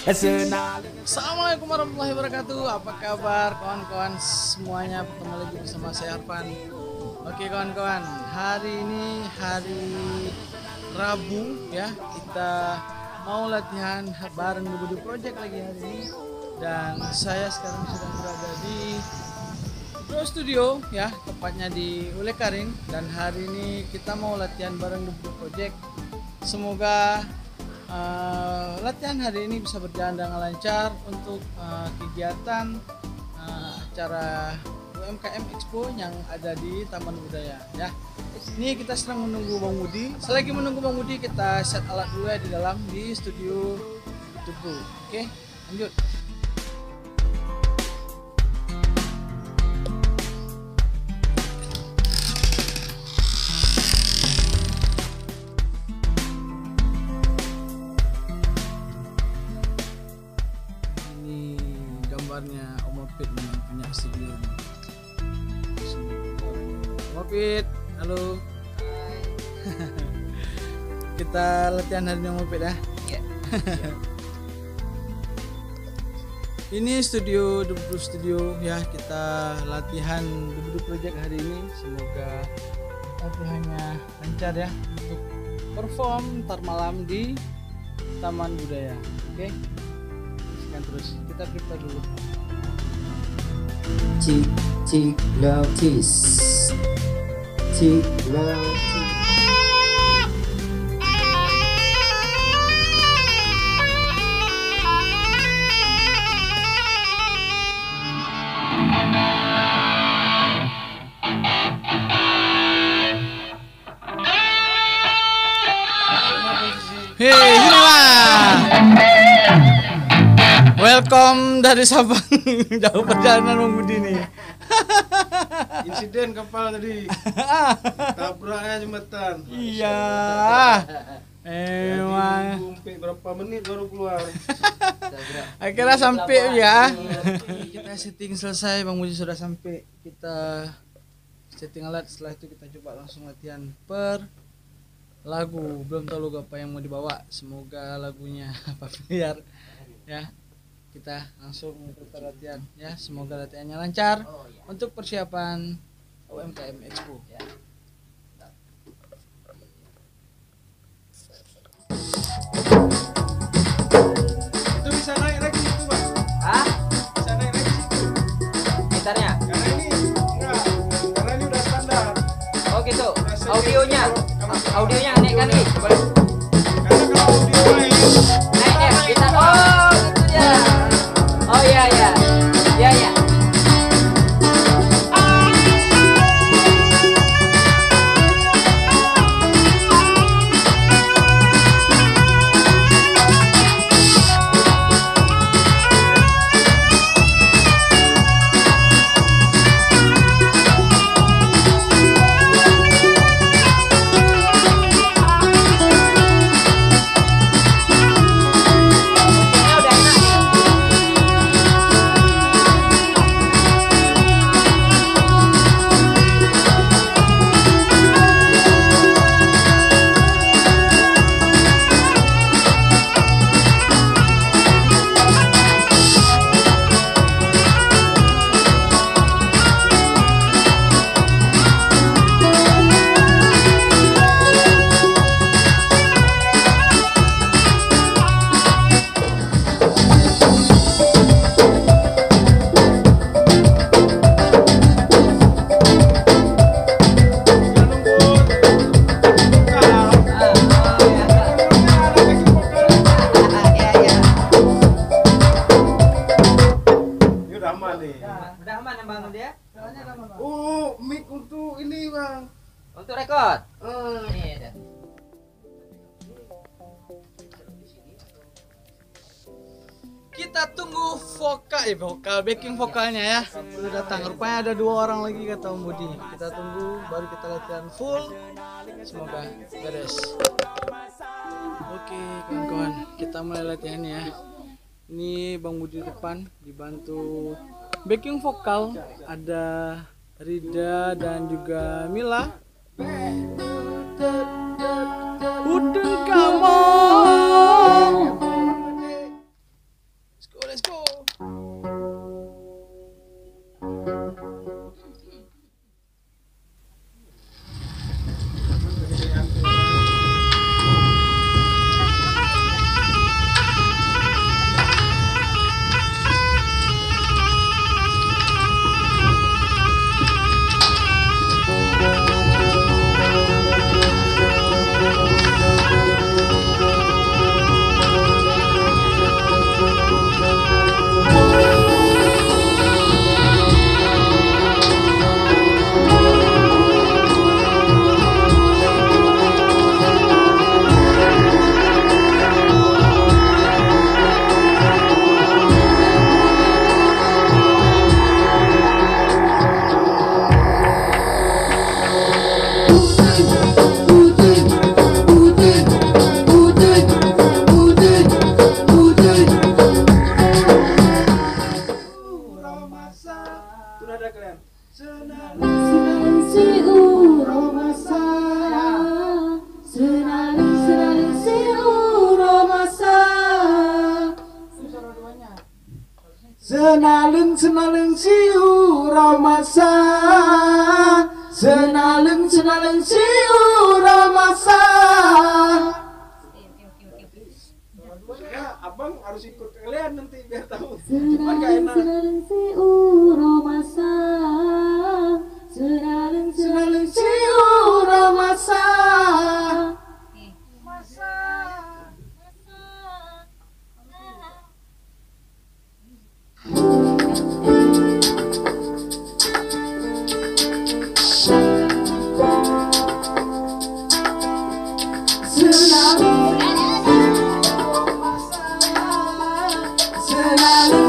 Assalamualaikum warahmatullahi wabarakatuh. Apa kabar kawan-kawan semuanya? Bertemu lagi bersama saya Arfan. Oke kawan-kawan, hari ini hari Rabu ya. Kita mau latihan bareng The Budi Project lagi hari ini. Dan saya sekarang sedang berada di Pro Studio ya, tepatnya di Ulekaring. Dan hari ini kita mau latihan bareng The Budi Project. Semoga latihan hari ini bisa berjalan dengan lancar untuk kegiatan acara UMKM Expo yang ada di Taman Budaya ya. Ini kita sedang menunggu Bang Budi. Selagi menunggu Bang Budi, kita set alat dulu ya di studio Tubuh. Oke, lanjut. Gambarnya Om Opit yang punya studio ini. Om Opit, halo. Kita latihan hari ini Om Opit ya. Ini studio The Budi Studio ya, kita latihan The Budi Project hari ini. Semoga latihannya lancar ya untuk perform ntar malam di Taman Budaya. Oke. Terus kita prepare dulu. Cik Lautis. Hei, welcome dari Sabang. Jauh perjalanan Bang Budi nih. Insiden kapal tadi. Tabraknya jembatan. Iya. Emang. Berapa menit baru keluar. Akhirnya sampai ya. Kita setting selesai, Bang Budi sudah sampai. Kita setting alat, setelah itu kita coba langsung latihan per lagu. Belum tahu lagu apa yang mau dibawa. Semoga lagunya familiar ya. Kita langsung ke latihan ya, semoga latihannya lancar untuk persiapan UMKM Expo ya. Itu bisa naik lagi itu, Bang. Hah? Bisa naik lagi situ. Gitarnya? Karena ini enggak, karena ini udah standar. Oh gitu. Audionya naikkan nih. Karena kalau audio main, Naik ya, gitar. Oh, gitu ya. Oh iya ya. Iya ya. Udah aman yang bangun dia? oh, mic untuk ini, Bang. Untuk rekod. Ini ada. Kita tunggu vokal backing vokalnya ya. Sudah datang. Rupanya ada 2 orang lagi kata Om Budi. Kita tunggu baru kita latihan full. Semoga beres. Oke kawan-kawan, kita mulai latihannya ya. Ini Bang Budi depan dibantu backing vokal ada Rida dan juga Mila. Udeng kamu Senalung senalung siu ramasa, senalung senalung siu ramasa. Ya, abang harus ikut kalian nanti biar tahu. Cuman gak enak. Senalung siu ramasa, senalung siu ramasa.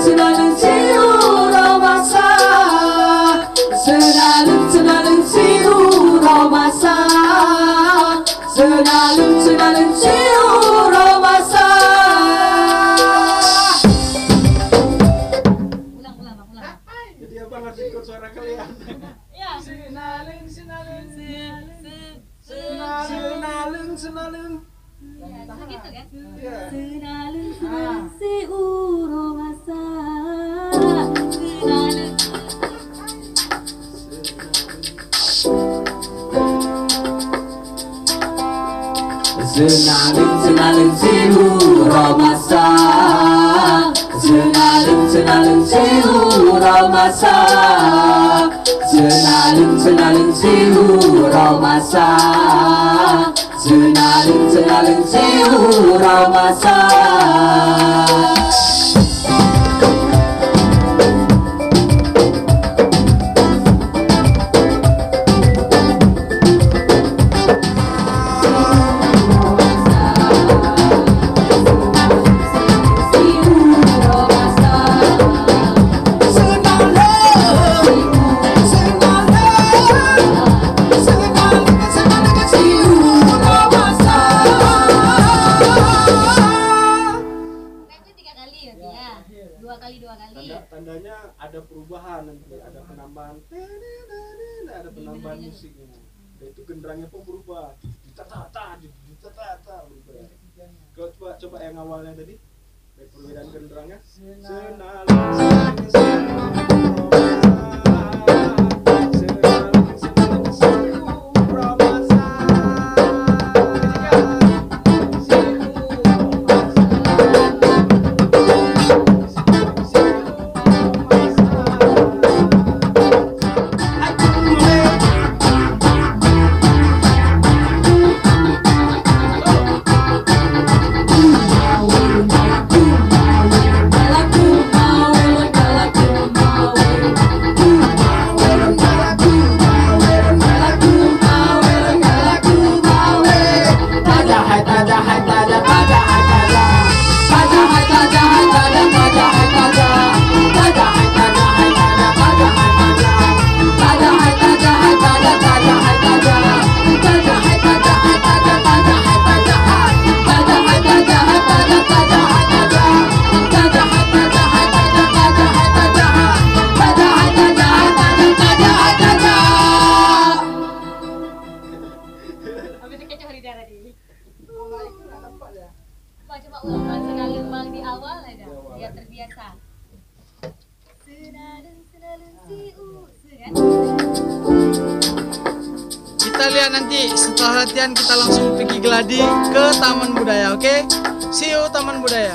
Senalung siu ramasa, senalung siu ramasa, senalung siu ramasa. Jadi abang harus ikut suara kalian. Senalung gitu kan? Iya. Senalung siu ramasa, senalung. Senalung siu ramasa, senalung siu ramasa, senalung siu ramasa, senalung siu ramasa. Tandanya ada perubahan nanti, ada penambahan, ada penambahan musiknya. Itu genderangnya pun berubah, ditata berubah. Kalau coba yang awalnya tadi, perbedaan genderangnya. Coba ulang senalung di awal aja, biar terbiasa. Senalung siu, kan? Kita lihat nanti setelah latihan kita langsung pergi geladi ke Taman Budaya, oke? See you Taman Budaya.